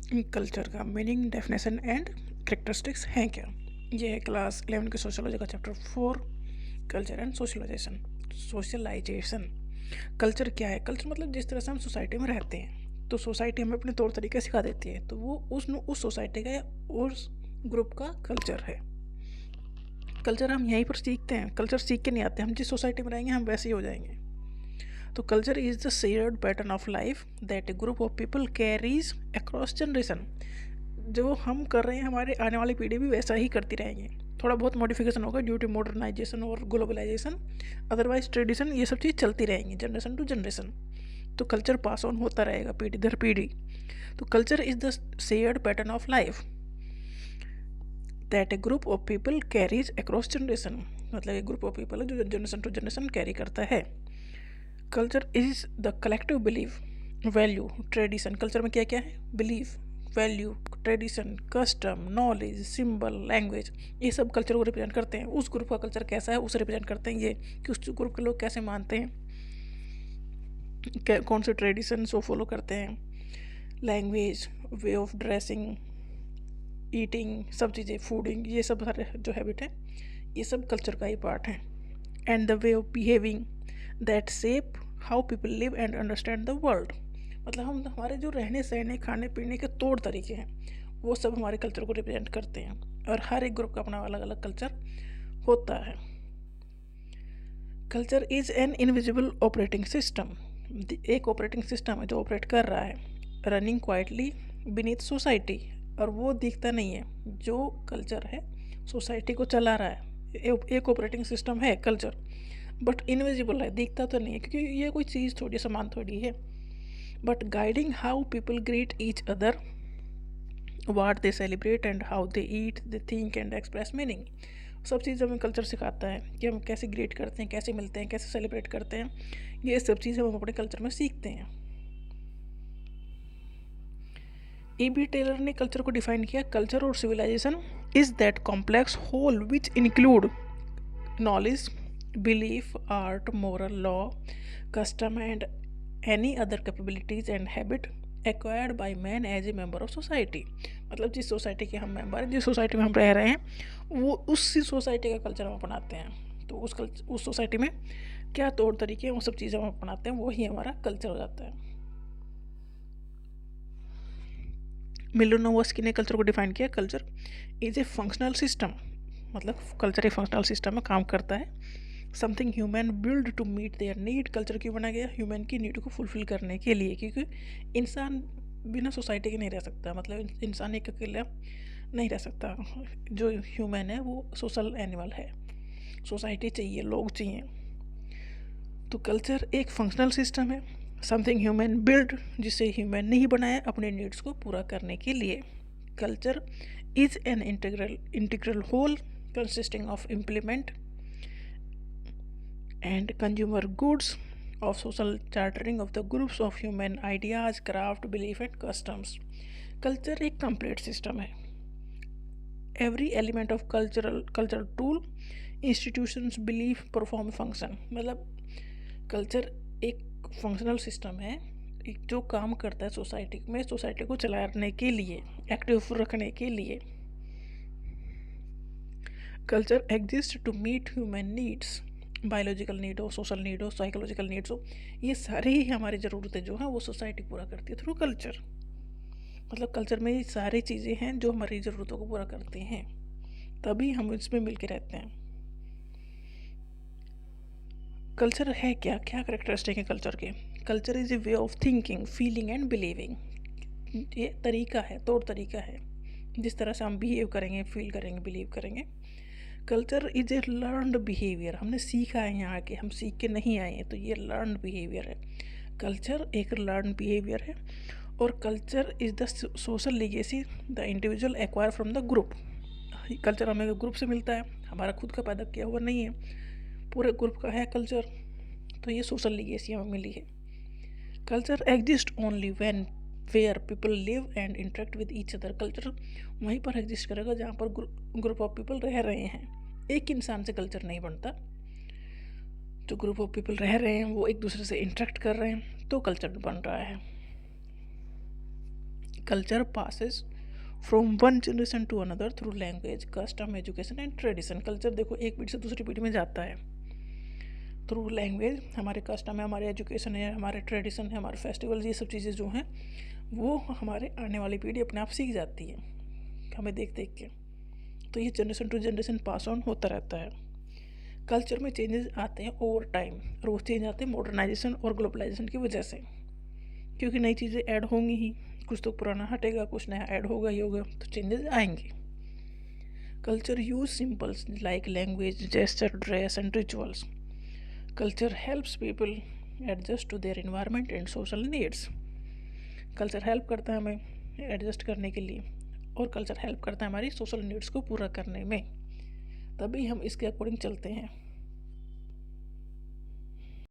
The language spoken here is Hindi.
कल्चर का मीनिंग, डेफिनेशन एंड करेक्टरिस्टिक्स हैं क्या। ये है क्लास 11 के सोशोलॉजी का chapter 4, culture and socialisation. Socialisation, culture क्या है? कल्चर मतलब जिस तरह से हम सोसाइटी में रहते हैं, तो सोसाइटी हमें अपने तौर तरीके सिखा देती है, तो वो उस सोसाइटी का या उस ग्रुप का कल्चर है। कल्चर हम यहीं पर सीखते हैं, कल्चर सीख के नहीं आते, हम जिस सोसाइटी में रहेंगे हम वैसे ही हो जाएंगे। तो culture is the shared pattern of life that A group of people carries across generation. जो हम कर रहे हैं हमारे आने वाली पीढ़ी भी वैसा ही करती रहेंगे, थोड़ा बहुत मॉडिफिकेशन होगा ड्यू टू मॉडर्नाइजेशन और ग्लोबलाइजेशन, अदरवाइज ट्रेडिशन ये सब चीज़ चलती रहेंगी जनरेशन टू जनरेशन। तो कल्चर पास ऑन होता रहेगा पीढ़ी दर पीढ़ी। तो culture is the shared pattern of life that A group of people carries across generation, मतलब एक ग्रुप ऑफ पीपल है जो जनरेशन टू जनरेशन कैरी करता है। Culture is the collective belief, value, tradition. Culture में क्या क्या है? Belief, value, tradition, custom, knowledge, symbol, language, ये सब कल्चर को रिप्रेजेंट करते हैं। उस ग्रुप का कल्चर कैसा है उसे रिप्रेजेंट करते हैं ये, कि उस ग्रुप के लोग कैसे मानते हैं, कौन से ट्रेडिशन वो फॉलो करते हैं, language, way of dressing, eating, सब चीज़ें, फूडिंग, ये सब सारे जो हैबिट है ये सब कल्चर का ही पार्ट है। And the way of behaving that shape how people live and understand the world, मतलब हम हमारे जो रहने सहने खाने पीने के तौर तरीके हैं वो सब हमारे कल्चर को रिप्रेजेंट करते हैं, और हर एक ग्रुप का अपना अलग अलग कल्चर होता है। Culture is an invisible operating system, एक ऑपरेटिंग सिस्टम है जो ऑपरेट कर रहा है, रनिंग क्वाइटली बीनीथ सोसाइटी, और वो दिखता नहीं है। जो कल्चर है सोसाइटी को चला रहा है, एक ऑपरेटिंग सिस्टम है कल्चर, बट इनविजिबल है, दिखता तो नहीं है क्योंकि ये कोई चीज़ थोड़ी, सामान थोड़ी है। But guiding how people greet each other, what they celebrate and how they eat, they think and express meaning, सब चीज़ हमें कल्चर सिखाता है कि हम कैसे ग्रीट करते हैं, कैसे मिलते हैं, कैसे सेलिब्रेट करते हैं, ये सब चीज़ हम अपने कल्चर में सीखते हैं। E.B. टेलर ने कल्चर को डिफाइन किया, कल्चर और civilisation is that complex whole which include knowledge, belief, art, moral, law, custom, and any other capabilities and habit acquired by man as a member of society। मतलब जिस सोसाइटी के हम मेंबर हैं, जिस सोसाइटी में हम रह रहे हैं, वो उसी सोसाइटी का कल्चर हम अपनाते हैं। तो उस सोसाइटी में क्या तौर तरीके हैं वो सब चीज़ें हम अपनाते हैं, वही हमारा कल्चर हो जाता है। मिलोनोवस्की ने कल्चर को डिफाइन किया, culture is a functional system, मतलब कल्चर एक फंक्शनल सिस्टम में काम करता है। Something human build to meet their need, culture क्यों बनाया गया? ह्यूमन की नीड को फुलफिल करने के लिए, क्योंकि इंसान बिना सोसाइटी के नहीं रह सकता, मतलब इंसान एक अकेला नहीं रह सकता। जो ह्यूमन है वो सोशल एनिमल है, सोसाइटी चाहिए, लोग चाहिए। तो कल्चर एक फंक्शनल सिस्टम है, समथिंग ह्यूमन बिल्ड, जिसे ह्यूमन ने ही बनाया अपने नीड्स को पूरा करने के लिए। Culture is an integral whole consisting of implement and consumer goods of social chartering of the groups of human ideas, craft, belief and customs। Culture एक कंप्लीट सिस्टम है, every element of cultural tool, institutions, belief, perform function, मतलब कल्चर एक फंक्शनल सिस्टम है, एक जो काम करता है सोसाइटी में, सोसाइटी को चलाने के लिए, एक्टिव रखने के लिए। Culture exist to meet human needs, biological need हो, सोशल नीड हो, साइकोलॉजिकल नीड्स हो, ये सारी ही हमारी ज़रूरतें जो हैं वो सोसाइटी पूरा करती है थ्रू कल्चर। मतलब कल्चर में ये सारी चीज़ें हैं जो हमारी ज़रूरतों को पूरा करते हैं, तभी हम इसमें मिल के रहते हैं। कल्चर है क्या, क्या करेक्टरिस्टिक है कल्चर के? Culture is a way of thinking, feeling and believing, ये तरीका है, तौर तरीका है, जिस तरह से हम बिहेव करेंगे, फील करेंगे, बिलीव करेंगे। Culture is A learned behaviour, हमने सीखा है, यहाँ आके हम सीख के नहीं आए हैं, तो ये लर्नड बिहेवियर है। कल्चर एक लर्न बिहेवियर है, और culture is the social legacy the individual acquire from the group. Culture हमें ग्रुप से मिलता है, हमारा खुद का पैदा किया हुआ नहीं है, पूरे ग्रुप का है कल्चर, तो ये सोशल लीगेसी हमें मिली है। Culture exist only when where people live and interact with each other, culture वहीं पर एग्जिस्ट करेगा जहाँ पर ग्रुप ऑफ पीपल रह रहे हैं। एक इंसान से कल्चर नहीं बनता, जो ग्रुप ऑफ पीपल रह रहे हैं वो एक दूसरे से इंटरेक्ट कर रहे हैं तो कल्चर बन रहा है। Culture passes from one generation to another through language, custom, education and tradition. Culture देखो एक पीढ़ी से दूसरी पीढ़ी में जाता है थ्रू लैंग्वेज। हमारे कस्टम है, हमारे एजुकेशन है, हमारे ट्रेडिशन है, हमारे फेस्टिवल, ये सब चीज़ें जो हैं वो हमारे आने वाली पीढ़ी अपने आप सीख जाती है हमें देख देख के। तो ये generation to generation pass on होता रहता है। कल्चर में चेंजेस आते हैं ओवर टाइम, और वो चेंज आते हैं मॉडर्नाइजेशन और ग्लोबलाइजेशन की वजह से, क्योंकि नई चीज़ें ऐड होंगी ही, कुछ तो पुराना हटेगा, कुछ नया ऐड होगा ही होगा, तो चेंजेस आएंगे। Culture use symbols like language, gesture, dress and rituals. Culture helps people adjust to their environment and social needs. Culture help करता है हमें एडजस्ट करने के लिए, और कल्चर हेल्प करता है हमारी सोशल नीड्स को पूरा करने में, तभी हम इसके अकॉर्डिंग चलते हैं।